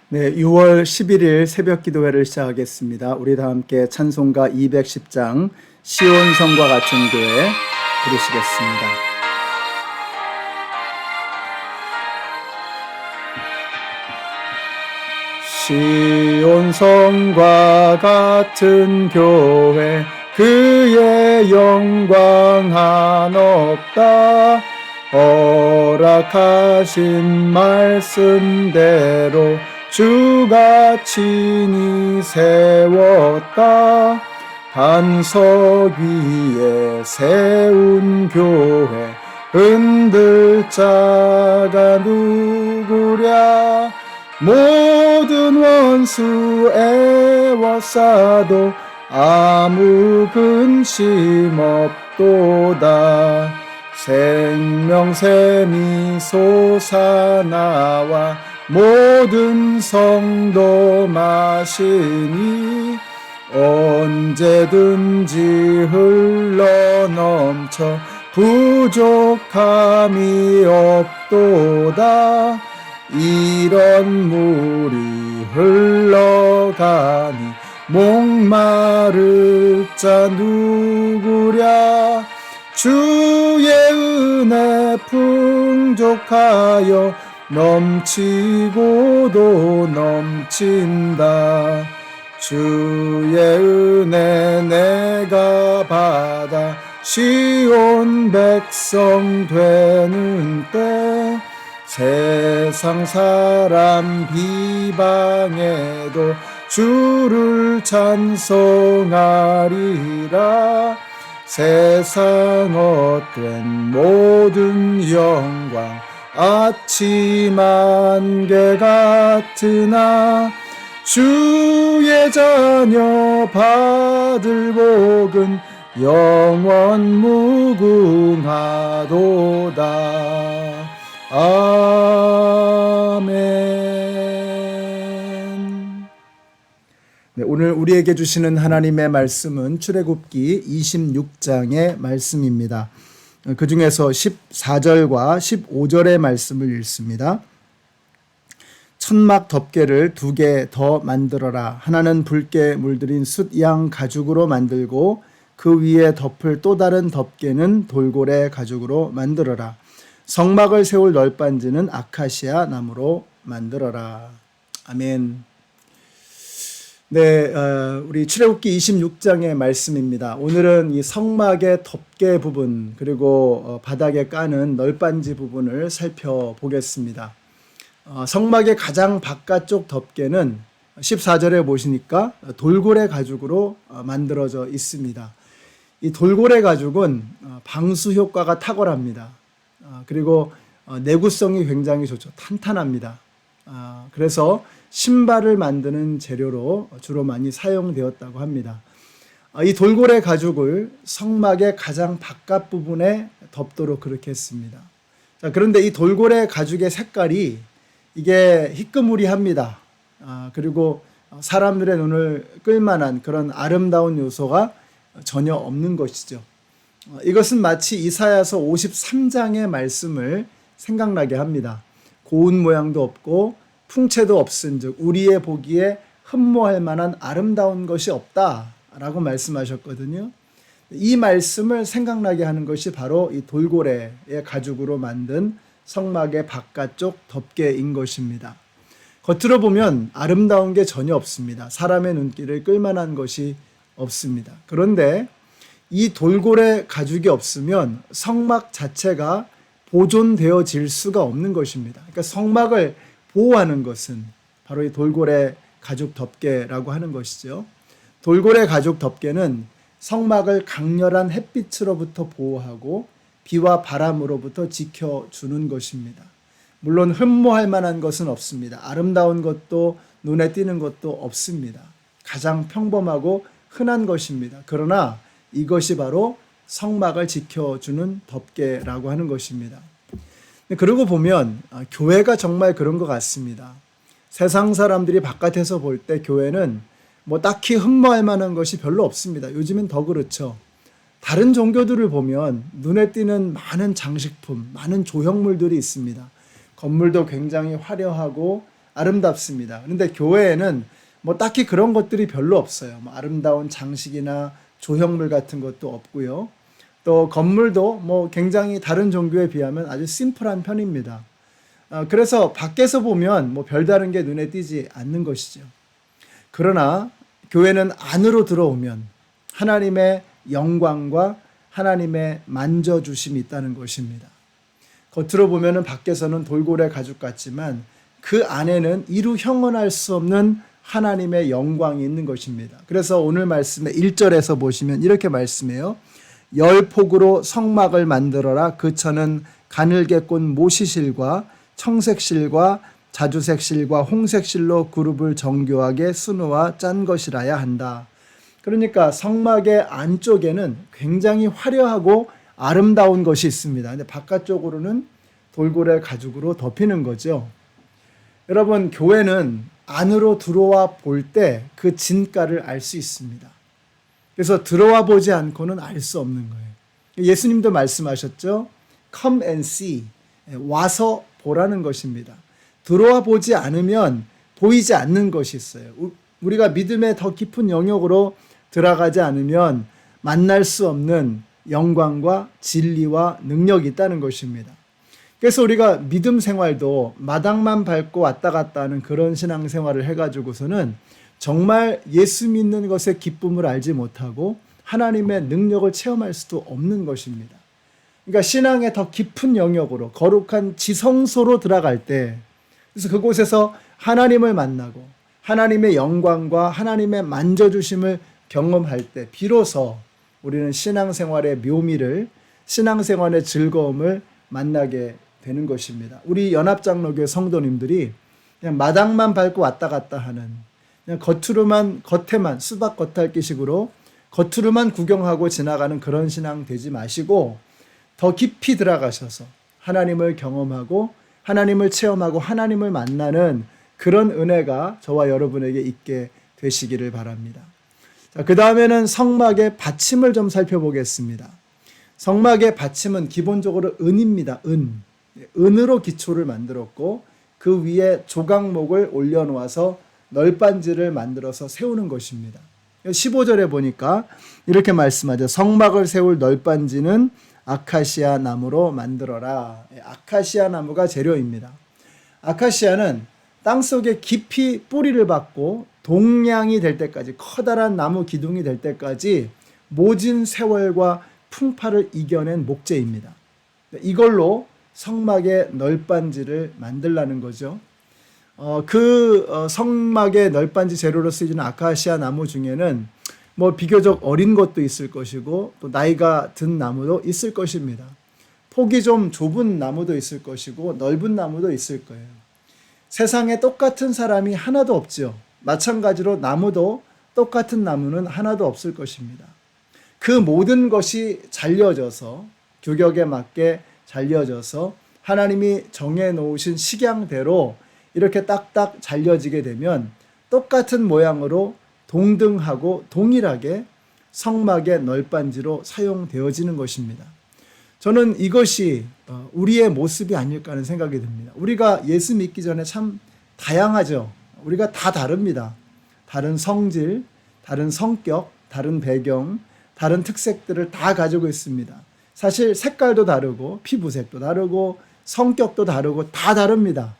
네, 6월 11일 새벽 기도회를 시작하겠습니다. 우리 다 함께 찬송가 210장 시온 성과 같은 교회 부르시겠습니다. 시온 성과 같은 교회 그의 영광 한없다. 허락하신 말씀대로 주가 친히 세웠다. 반석 위에 세운 교회 흔들 자가 누구랴. 모든 원수 애워싸도 아무 근심 없도다. 생명샘이 솟아나와 모든 성도 마시니 언제든지 흘러넘쳐 부족함이 없도다. 이런 물이 흘러가니 목마를 자 누구랴. 주의 은혜 풍족하여 넘치고도 넘친다. 주의 은혜 내가 받아 시온 백성 되는 때 세상 사람 비방해도 주를 찬송하리라. 세상 헛된 모든 영광 아침 안개 같으나 주의 자녀 받을 복은 영원 무궁하도다. 아멘. 네, 오늘 우리에게 주시는 하나님의 말씀은 출애굽기 26장의 말씀입니다. 그 중에서 14절과 15절의 말씀을 읽습니다. 천막 덮개를 2개 더 만들어라. 하나는 붉게 물들인 숫양 가죽으로 만들고 그 위에 덮을 또 다른 덮개는 돌고래 가죽으로 만들어라. 성막을 세울 널빤지는 아카시아 나무로 만들어라. 아멘. 네, 우리 출애굽기 26장의 말씀입니다. 오늘은 이 성막의 덮개 부분 그리고 바닥에 까는 널빤지 부분을 살펴보겠습니다. 성막의 가장 바깥쪽 덮개는 14절에 보시니까 돌고래 가죽으로 만들어져 있습니다. 이 돌고래 가죽은 방수 효과가 탁월합니다. 그리고 내구성이 굉장히 좋죠. 탄탄합니다. 그래서 신발을 만드는 재료로 주로 많이 사용되었다고 합니다. 이 돌고래 가죽을 성막의 가장 바깥 부분에 덮도록 그렇게 했습니다. 자, 그런데 이 돌고래 가죽의 색깔이 이게 희끄무리합니다. 그리고 사람들의 눈을 끌만한 그런 아름다운 요소가 전혀 없는 것이죠. 이것은 마치 이사야서 53장의 말씀을 생각나게 합니다. 고운 모양도 없고 풍채도 없은즉 우리의 보기에 흠모할 만한 아름다운 것이 없다라고 말씀하셨거든요. 이 말씀을 생각나게 하는 것이 바로 이 돌고래의 가죽으로 만든 성막의 바깥쪽 덮개인 것입니다. 겉으로 보면 아름다운 게 전혀 없습니다. 사람의 눈길을 끌만한 것이 없습니다. 그런데 이 돌고래 가죽이 없으면 성막 자체가 보존되어질 수가 없는 것입니다. 그러니까 성막을 보호하는 것은 바로 이 돌고래 가죽 덮개라고 하는 것이죠. 돌고래 가죽 덮개는 성막을 강렬한 햇빛으로부터 보호하고 비와 바람으로부터 지켜주는 것입니다. 물론 흠모할 만한 것은 없습니다. 아름다운 것도 눈에 띄는 것도 없습니다. 가장 평범하고 흔한 것입니다. 그러나 이것이 바로 성막을 지켜주는 덮개라고 하는 것입니다. 그러고 보면 교회가 정말 그런 것 같습니다. 세상 사람들이 바깥에서 볼 때 교회는 뭐 딱히 흠모할 만한 것이 별로 없습니다. 요즘엔 더 그렇죠. 다른 종교들을 보면 눈에 띄는 많은 장식품, 많은 조형물들이 있습니다. 건물도 굉장히 화려하고 아름답습니다. 그런데 교회에는 뭐 딱히 그런 것들이 별로 없어요. 뭐 아름다운 장식이나 조형물 같은 것도 없고요. 또 건물도 뭐 굉장히 다른 종교에 비하면 아주 심플한 편입니다. 그래서 밖에서 보면 뭐 별다른 게 눈에 띄지 않는 것이죠. 그러나 교회는 안으로 들어오면 하나님의 영광과 하나님의 만져주심이 있다는 것입니다. 겉으로 보면은 밖에서는 돌고래 가죽 같지만 그 안에는 이루 형언할 수 없는 하나님의 영광이 있는 것입니다. 그래서 오늘 말씀의 1절에서 보시면 이렇게 말씀해요. 열폭으로 성막을 만들어라. 그 천은 가늘게 꼰 모시실과 청색실과 자주색실과 홍색실로 그룹을 정교하게 수놓아 짠 것이라야 한다. 그러니까 성막의 안쪽에는 굉장히 화려하고 아름다운 것이 있습니다. 근데 바깥쪽으로는 돌고래 가죽으로 덮이는 거죠. 여러분, 교회는 안으로 들어와 볼 때 그 진가를 알 수 있습니다. 그래서 들어와 보지 않고는 알 수 없는 거예요. 예수님도 말씀하셨죠. Come and see. 와서 보라는 것입니다. 들어와 보지 않으면 보이지 않는 것이 있어요. 우리가 믿음의 더 깊은 영역으로 들어가지 않으면 만날 수 없는 영광과 진리와 능력이 있다는 것입니다. 그래서 우리가 믿음 생활도 마당만 밟고 왔다 갔다 하는 그런 신앙생활을 해가지고서는 정말 예수 믿는 것의 기쁨을 알지 못하고 하나님의 능력을 체험할 수도 없는 것입니다. 그러니까 신앙의 더 깊은 영역으로 거룩한 지성소로 들어갈 때, 그래서 그곳에서 하나님을 만나고 하나님의 영광과 하나님의 만져주심을 경험할 때 비로소 우리는 신앙생활의 묘미를, 신앙생활의 즐거움을 만나게 되는 것입니다. 우리 연합장로교회 성도님들이 그냥 마당만 밟고 왔다 갔다 하는, 그냥 겉에만 수박 겉핥기식으로 겉으로만 구경하고 지나가는 그런 신앙 되지 마시고 더 깊이 들어가셔서 하나님을 경험하고 하나님을 체험하고 하나님을 만나는 그런 은혜가 저와 여러분에게 있게 되시기를 바랍니다. 자, 그 다음에는 성막의 받침을 좀 살펴보겠습니다. 성막의 받침은 기본적으로 은입니다. 은으로 기초를 만들었고 그 위에 조각목을 올려놓아서 널빤지를 만들어서 세우는 것입니다. 15절에 보니까 이렇게 말씀하죠. 성막을 세울 널빤지는 아카시아 나무로 만들어라. 아카시아 나무가 재료입니다. 아카시아는 땅속에 깊이 뿌리를 받고 동량이 될 때까지, 커다란 나무 기둥이 될 때까지 모진 세월과 풍파를 이겨낸 목재입니다. 이걸로 성막의 널빤지를 만들라는 거죠. 성막의 널빤지 재료로 쓰이는 아카시아 나무 중에는 뭐 비교적 어린 것도 있을 것이고 또 나이가 든 나무도 있을 것입니다. 폭이 좀 좁은 나무도 있을 것이고 넓은 나무도 있을 거예요. 세상에 똑같은 사람이 하나도 없죠. 마찬가지로 나무도 똑같은 나무는 하나도 없을 것입니다. 그 모든 것이 잘려져서, 규격에 맞게 잘려져서 하나님이 정해놓으신 식양대로 이렇게 딱딱 잘려지게 되면 똑같은 모양으로 동등하고 동일하게 성막의 널빤지로 사용되어지는 것입니다. 저는 이것이 우리의 모습이 아닐까 하는 생각이 듭니다. 우리가 예수 믿기 전에 참 다양하죠. 우리가 다 다릅니다. 다른 성질, 다른 성격, 다른 배경, 다른 특색들을 다 가지고 있습니다. 사실 색깔도 다르고 피부색도 다르고 성격도 다르고 다 다릅니다.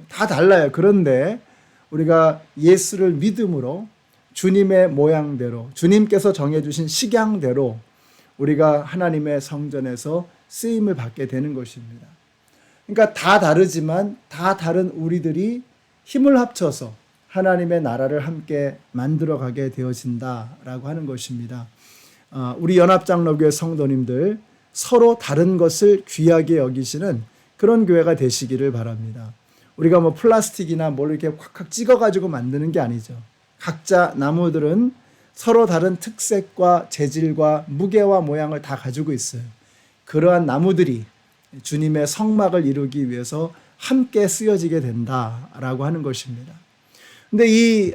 다 달라요. 그런데 우리가 예수를 믿음으로 주님의 모양대로, 주님께서 정해주신 식양대로 우리가 하나님의 성전에서 쓰임을 받게 되는 것입니다. 그러니까 다 다르지만 다 다른 우리들이 힘을 합쳐서 하나님의 나라를 함께 만들어가게 되어진다라고 하는 것입니다. 우리 연합장로교회 성도님들 서로 다른 것을 귀하게 여기시는 그런 교회가 되시기를 바랍니다. 우리가 뭐 플라스틱이나 뭘 이렇게 콱콱 찍어가지고 만드는 게 아니죠. 각자 나무들은 서로 다른 특색과 재질과 무게와 모양을 다 가지고 있어요. 그러한 나무들이 주님의 성막을 이루기 위해서 함께 쓰여지게 된다라고 하는 것입니다. 근데 이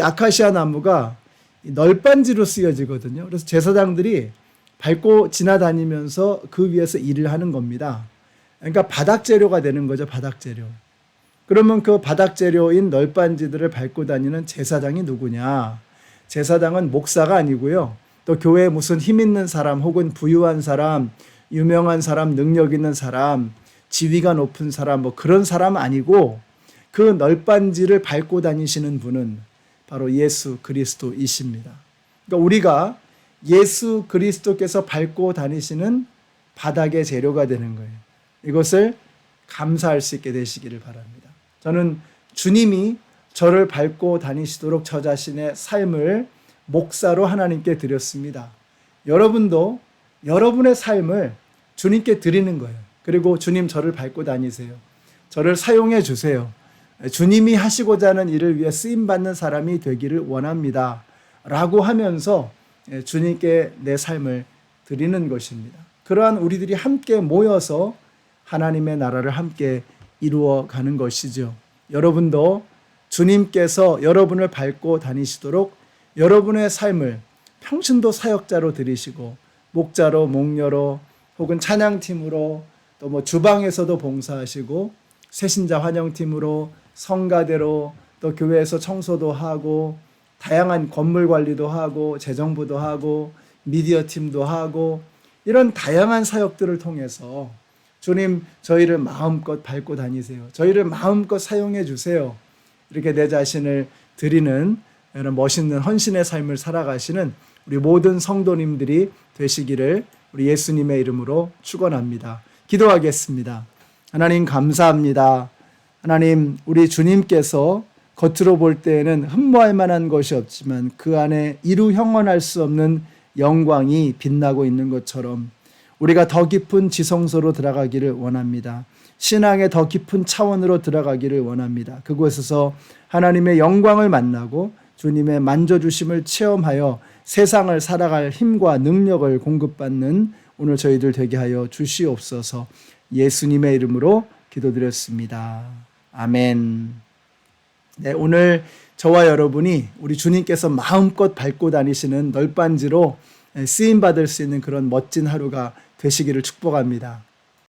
아카시아 나무가 널빤지로 쓰여지거든요. 그래서 제사장들이 밟고 지나다니면서 그 위에서 일을 하는 겁니다. 그러니까 바닥 재료가 되는 거죠. 바닥 재료. 그러면 그 바닥 재료인 널빤지들을 밟고 다니는 제사장이 누구냐? 제사장은 목사가 아니고요. 또 교회에 무슨 힘 있는 사람 혹은 부유한 사람, 유명한 사람, 능력 있는 사람, 지위가 높은 사람 뭐 그런 사람 아니고 그 널빤지를 밟고 다니시는 분은 바로 예수 그리스도이십니다. 그러니까 우리가 예수 그리스도께서 밟고 다니시는 바닥의 재료가 되는 거예요. 이것을 감사할 수 있게 되시기를 바랍니다. 저는 주님이 저를 밟고 다니시도록 저 자신의 삶을 목사로 하나님께 드렸습니다. 여러분도 여러분의 삶을 주님께 드리는 거예요. 그리고 주님 저를 밟고 다니세요. 저를 사용해 주세요. 주님이 하시고자 하는 일을 위해 쓰임받는 사람이 되기를 원합니다. 라고 하면서 주님께 내 삶을 드리는 것입니다. 그러한 우리들이 함께 모여서 하나님의 나라를 함께 이루어 가는 것이죠. 여러분도 주님께서 여러분을 밟고 다니시도록 여러분의 삶을 평신도 사역자로 들이시고 목자로, 목녀로 혹은 찬양팀으로 또 뭐 주방에서도 봉사하시고 새신자 환영팀으로 성가대로 또 교회에서 청소도 하고 다양한 건물 관리도 하고 재정부도 하고 미디어 팀도 하고 이런 다양한 사역들을 통해서 주님 저희를 마음껏 밟고 다니세요. 저희를 마음껏 사용해 주세요. 이렇게 내 자신을 드리는 이런 멋있는 헌신의 삶을 살아가시는 우리 모든 성도님들이 되시기를 우리 예수님의 이름으로 축원합니다. 기도하겠습니다. 하나님 감사합니다. 하나님 우리 주님께서 겉으로 볼 때에는 흠모할 만한 것이 없지만 그 안에 이루 형언할 수 없는 영광이 빛나고 있는 것처럼 우리가 더 깊은 지성소로 들어가기를 원합니다. 신앙의 더 깊은 차원으로 들어가기를 원합니다. 그곳에서 하나님의 영광을 만나고 주님의 만져주심을 체험하여 세상을 살아갈 힘과 능력을 공급받는 오늘 저희들 되게 하여 주시옵소서. 예수님의 이름으로 기도드렸습니다. 아멘. 네, 오늘 저와 여러분이 우리 주님께서 마음껏 밟고 다니시는 널빤지로 쓰임받을 수 있는 그런 멋진 하루가 되시기를 축복합니다.